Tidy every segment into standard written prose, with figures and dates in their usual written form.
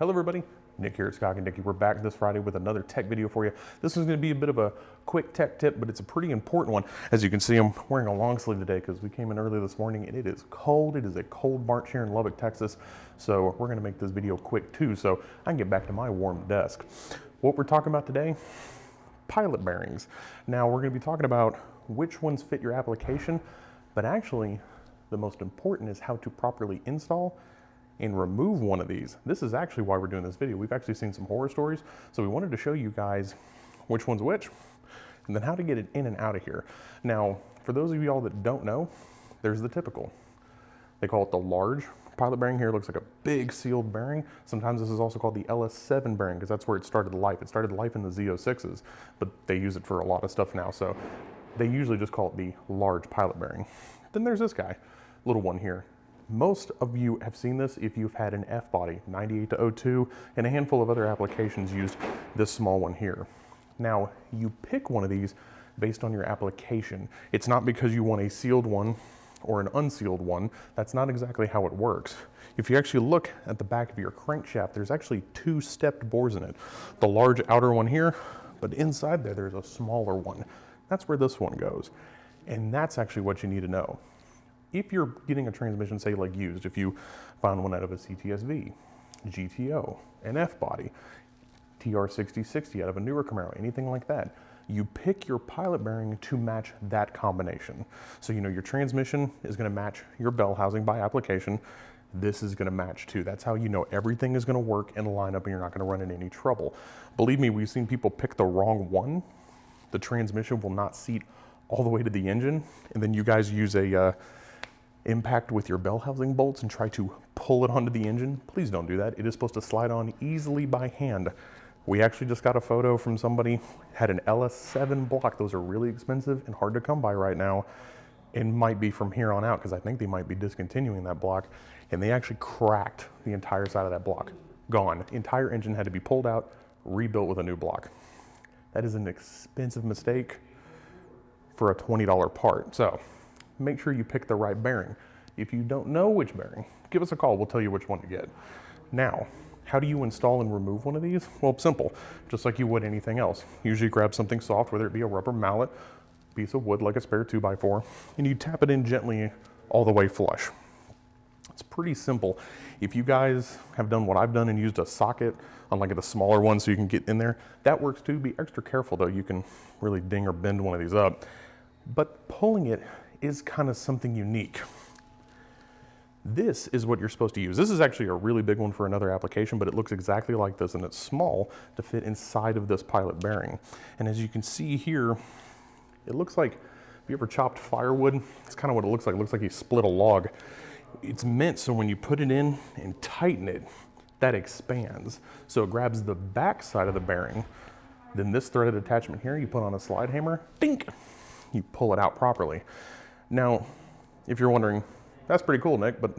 Hello everybody, Nick here at Scoggin-Dickey. We're back this Friday with another tech video for you. This is going to be a bit of a quick tech tip, but it's a pretty important one. As you can see, I'm wearing a long sleeve today because we came in early this morning and it is cold. It is a cold March here in Lubbock, Texas. So we're going to make this video quick too, so I can get back to my warm desk. What we're talking about today, pilot bearings. Now we're going to be talking about which ones fit your application, but actually the most important is how to properly install and remove one of these. This is actually why we're doing this video. We've actually seen some horror stories, so we wanted to show you guys which one's which, and then how to get it in and out of here. Now, for those of y'all that don't know, there's the typical. They call it the large pilot bearing here. It looks like a big sealed bearing. Sometimes this is also called the LS7 bearing because that's where it started life. It started life in the Z06s, but they use it for a lot of stuff now, so they usually just call it the large pilot bearing. Then there's this guy, little one here. Most of you have seen this if you've had an F body, 98 to 02, and a handful of other applications used this small one here. Now, you pick one of these based on your application. It's not because you want a sealed one or an unsealed one. That's not exactly how it works. If you actually look at the back of your crankshaft, there's actually two stepped bores in it. The large outer one here, but inside there's a smaller one. That's where this one goes. And that's actually what you need to know. If you're getting a transmission, say like used, if you found one out of a CTSV, GTO, an F body, TR6060 out of a newer Camaro, anything like that, you pick your pilot bearing to match that combination. So you know your transmission is going to match your bell housing by application. This is going to match too. That's how you know everything is going to work and line up and you're not going to run into any trouble. Believe me, we've seen people pick the wrong one. The transmission will not seat all the way to the engine, and then you guys use a impact with your bell housing bolts and try to pull it onto the engine. Please don't do that. It is supposed to slide on easily by hand. We actually just got a photo from somebody had an LS7 block. Those are really expensive and hard to come by right now, and might be from here on out because I think they might be discontinuing that block, and they actually cracked the entire side of that block. Gone. Entire engine had to be pulled out, rebuilt with a new block. That is an expensive mistake for a $20 part. So make sure you pick the right bearing. If you don't know which bearing, give us a call. We'll tell you which one to get. Now, how do you install and remove one of these? Well, simple, just like you would anything else. Usually grab something soft, whether it be a rubber mallet, piece of wood like a spare 2x4, and you tap it in gently all the way flush. It's pretty simple. If you guys have done what I've done and used a socket on like the smaller one so you can get in there, that works too. Be extra careful though. You can really ding or bend one of these up. But pulling it is kind of something unique. This is what you're supposed to use. This is actually a really big one for another application, but it looks exactly like this and it's small to fit inside of this pilot bearing. And as you can see here, it looks like, if you ever chopped firewood, it's kind of what it looks like. It looks like you split a log. It's meant so when you put it in and tighten it, that expands. So it grabs the back side of the bearing. Then this threaded attachment here, you put on a slide hammer, dink, you pull it out properly. Now, if you're wondering, that's pretty cool, Nick, but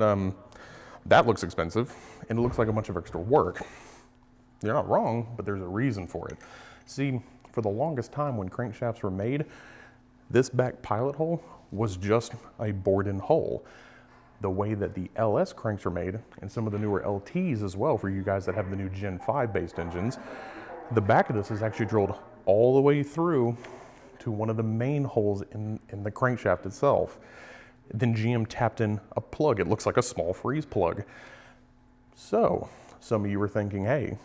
that looks expensive and it looks like a bunch of extra work. You're not wrong, but there's a reason for it. See, for the longest time when crankshafts were made, this back pilot hole was just a bored-in hole. The way that the LS cranks are made, and some of the newer LTs as well for you guys that have the new Gen 5 based engines, the back of this is actually drilled all the way through to one of the main holes in the crankshaft itself. Then GM tapped in a plug. It looks like a small freeze plug. So some of you were thinking, hey,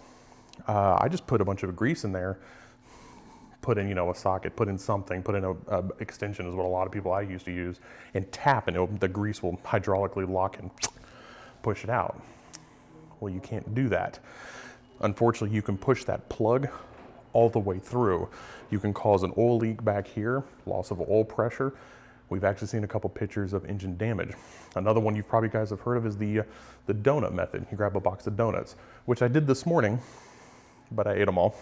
I just put a bunch of grease in there, put in, you know, a socket, put in something, put in a extension is what a lot of people I used to use, and tap, and the grease will hydraulically lock and push it out. Well, you can't do that. Unfortunately, you can push that plug all the way through. You can cause an oil leak back here, loss of oil pressure. We've actually seen a couple pictures of engine damage. Another one you probably guys have heard of is the donut method. You grab a box of donuts, which I did this morning, but I ate them all,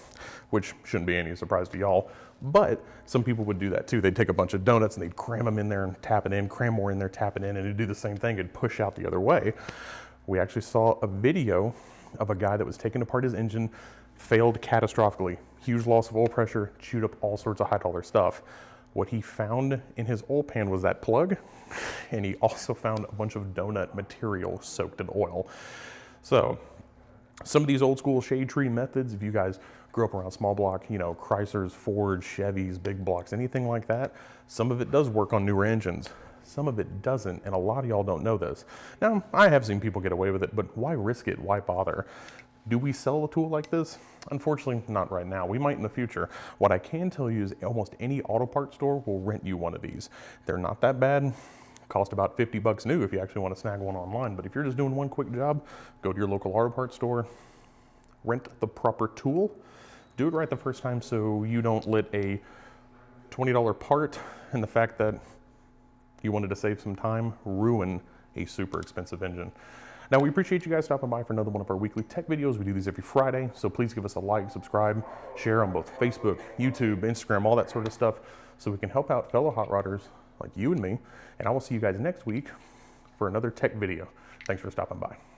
which shouldn't be any surprise to y'all. But some people would do that too. They'd take a bunch of donuts and they'd cram them in there and tap it in, cram more in there, tap it in, and it'd do the same thing. It'd push out the other way. We actually saw a video of a guy that was taking apart his engine, failed catastrophically. Huge loss of oil pressure, chewed up all sorts of high dollar stuff. What he found in his oil pan was that plug, and he also found a bunch of donut material soaked in oil. So Some of these old school shade tree methods, if you guys grew up around small block, you know, Chryslers, Fords, Chevys, big blocks, anything like that, some of it does work on newer engines. Some of it doesn't, and a lot of y'all don't know this. Now, I have seen people get away with it, but why risk it? Why bother? Do we sell a tool like this? Unfortunately, not right now. We might in the future. What I can tell you is almost any auto parts store will rent you one of these. They're not that bad. Cost about 50 bucks new if you actually want to snag one online. But if you're just doing one quick job, go to your local auto parts store, rent the proper tool, do it right the first time so you don't let a $20 part and the fact that you wanted to save some time ruin a super expensive engine. Now, we appreciate you guys stopping by for another one of our weekly tech videos. We do these every Friday, so please give us a like, subscribe, share on both Facebook, YouTube, Instagram, all that sort of stuff, so we can help out fellow hot rodders like you and me. And I will see you guys next week for another tech video. Thanks for stopping by.